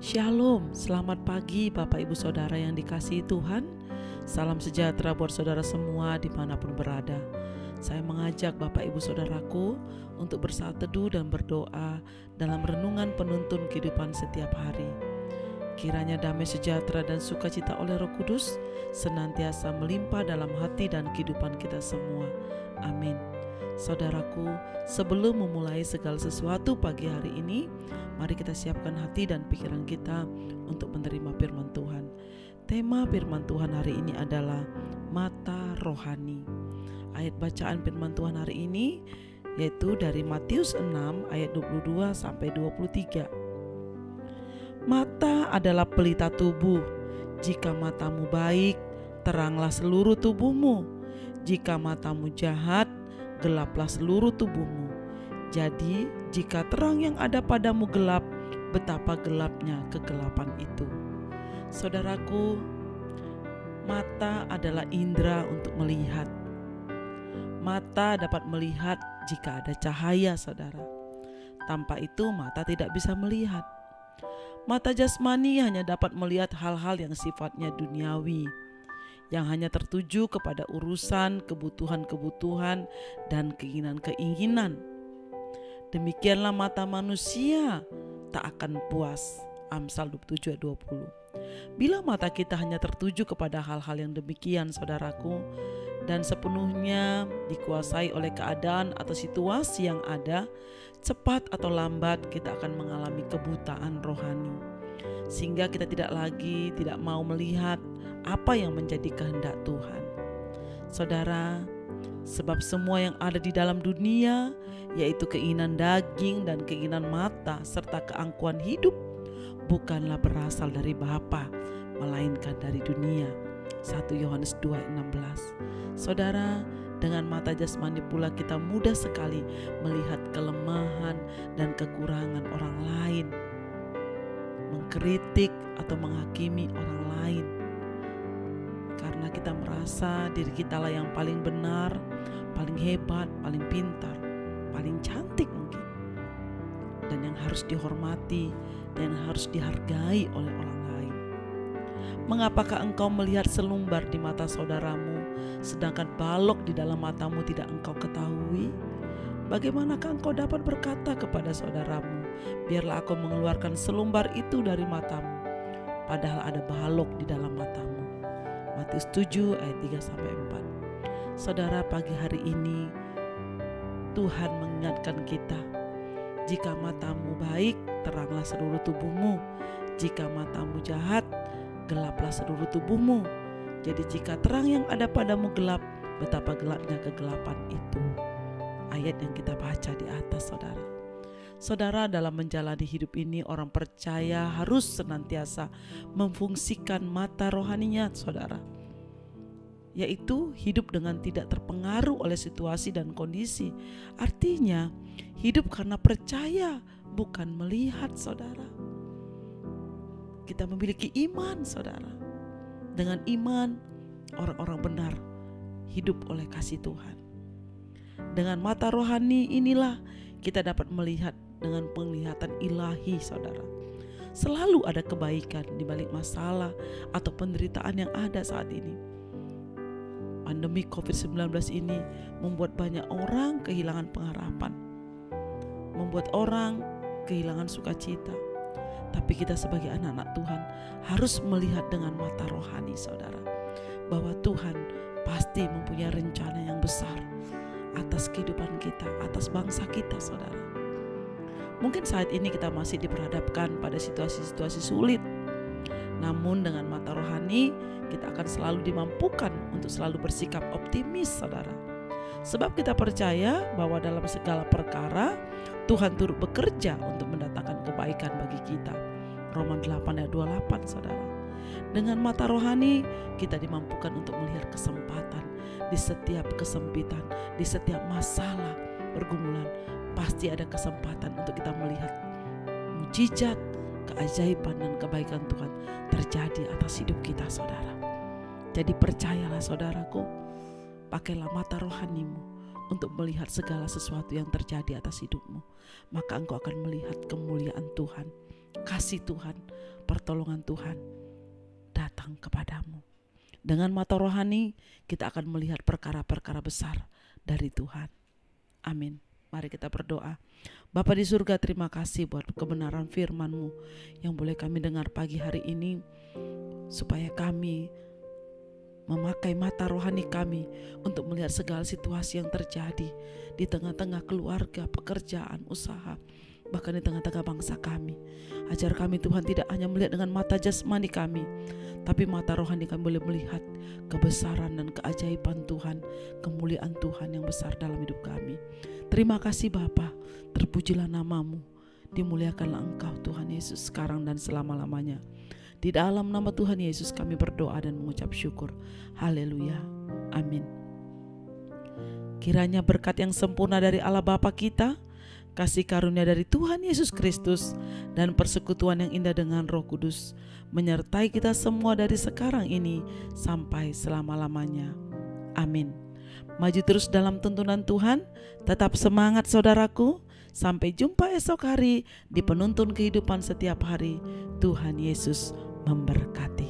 Shalom, selamat pagi Bapak Ibu Saudara yang dikasihi Tuhan. Salam sejahtera buat saudara semua dimanapun berada. Saya mengajak Bapak Ibu Saudaraku untuk bersaat teduh dan berdoa dalam renungan penuntun kehidupan setiap hari. Kiranya damai sejahtera dan sukacita oleh Roh Kudus senantiasa melimpah dalam hati dan kehidupan kita semua. Amin. Saudaraku, sebelum memulai segala sesuatu pagi hari ini, mari kita siapkan hati dan pikiran kita untuk menerima firman Tuhan. Tema firman Tuhan hari ini adalah mata rohani. Ayat bacaan firman Tuhan hari ini yaitu dari Matius 6 ayat 22 sampai 23. Mata adalah pelita tubuh. Jika matamu baik, teranglah seluruh tubuhmu. Jika matamu jahat, gelaplah seluruh tubuhmu. Jadi, jika terang yang ada padamu gelap, betapa gelapnya kegelapan itu. Saudaraku, mata adalah indera untuk melihat. Mata dapat melihat jika ada cahaya, saudara. Tanpa itu, mata tidak bisa melihat. Mata jasmani hanya dapat melihat hal-hal yang sifatnya duniawi, yang hanya tertuju kepada urusan, kebutuhan-kebutuhan, dan keinginan-keinginan. Demikianlah mata manusia tak akan puas. Amsal 27 ayat 20. Bila mata kita hanya tertuju kepada hal-hal yang demikian, saudaraku, dan sepenuhnya dikuasai oleh keadaan atau situasi yang ada, cepat atau lambat kita akan mengalami kebutaan rohani, sehingga kita tidak mau melihat apa yang menjadi kehendak Tuhan. Saudara, sebab semua yang ada di dalam dunia, yaitu keinginan daging dan keinginan mata serta keangkuhan hidup, bukanlah berasal dari Bapa, melainkan dari dunia. 1 Yohanes 2:16. Saudara, dengan mata jasmani pula kita mudah sekali melihat kelemahan dan kekurangan orang lain, mengkritik atau menghakimi orang lain, karena kita merasa diri kita lah yang paling benar, paling hebat, paling pintar, paling cantik mungkin, dan yang harus dihormati dan yang harus dihargai oleh orang lain. Mengapakah engkau melihat selumbar di mata saudaramu, sedangkan balok di dalam matamu tidak engkau ketahui? Bagaimanakah engkau dapat berkata kepada saudaramu, biarlah aku mengeluarkan selumbar itu dari matamu, padahal ada balok di dalam matamu? Matius 7 ayat 3-4. Saudara, pagi hari ini Tuhan mengingatkan kita, jika matamu baik, teranglah seluruh tubuhmu. Jika matamu jahat, gelaplah seluruh tubuhmu. Jadi jika terang yang ada padamu gelap, betapa gelapnya kegelapan itu. Ayat yang kita baca di atas, saudara. Saudara, dalam menjalani hidup ini, orang percaya harus senantiasa memfungsikan mata rohaninya, saudara, yaitu hidup dengan tidak terpengaruh oleh situasi dan kondisi. Artinya, hidup karena percaya, bukan melihat, saudara. Kita memiliki iman, saudara. Dengan iman, orang-orang benar hidup oleh kasih Tuhan. Dengan mata rohani inilah kita dapat melihat dengan penglihatan ilahi, saudara. Selalu ada kebaikan di balik masalah atau penderitaan yang ada saat ini. Pandemi COVID-19 ini membuat banyak orang kehilangan pengharapan, membuat orang kehilangan sukacita. Tapi kita sebagai anak-anak Tuhan harus melihat dengan mata rohani, saudara, bahwa Tuhan pasti mempunyai rencana yang besar atas kehidupan kita, atas bangsa kita, saudara. Mungkin saat ini kita masih diperhadapkan pada situasi-situasi sulit, namun dengan mata rohani kita akan selalu dimampukan untuk selalu bersikap optimis, saudara. Sebab kita percaya bahwa dalam segala perkara Tuhan turut bekerja untuk mendatangkan kebaikan bagi kita. Roma 8 ayat 28, saudara. Dengan mata rohani kita dimampukan untuk melihat kesempatan di setiap kesempitan, di setiap masalah, pergumulan. Pasti ada kesempatan untuk kita melihat mujizat, keajaiban dan kebaikan Tuhan terjadi atas hidup kita, saudara. Jadi percayalah, saudaraku, pakailah mata rohanimu untuk melihat segala sesuatu yang terjadi atas hidupmu. Maka engkau akan melihat kemuliaan Tuhan, kasih Tuhan pertolongan Tuhan datang kepadamu. Dengan mata rohani kita akan melihat perkara-perkara besar dari Tuhan. Amin. Mari kita berdoa. Bapa di surga, terima kasih buat kebenaran firman-Mu yang boleh kami dengar pagi hari ini, supaya kami memakai mata rohani kami untuk melihat segala situasi yang terjadi di tengah-tengah keluarga, pekerjaan, usaha, bahkan di tengah-tengah bangsa kami. Ajar kami Tuhan tidak hanya melihat dengan mata jasmani kami, tapi mata rohani kami boleh melihat kebesaran dan keajaiban Tuhan, kemuliaan Tuhan yang besar dalam hidup kami. Terima kasih Bapa, terpujilah nama-Mu, dimuliakanlah Engkau Tuhan Yesus sekarang dan selama-lamanya. Di dalam nama Tuhan Yesus kami berdoa dan mengucap syukur. Haleluya. Amin. Kiranya berkat yang sempurna dari Allah Bapa kita, kasih karunia dari Tuhan Yesus Kristus, dan persekutuan yang indah dengan Roh Kudus menyertai kita semua dari sekarang ini sampai selama-lamanya. Amin. Maju terus dalam tuntunan Tuhan, tetap semangat saudaraku. Sampai jumpa esok hari di penuntun kehidupan setiap hari. Tuhan Yesus memberkati.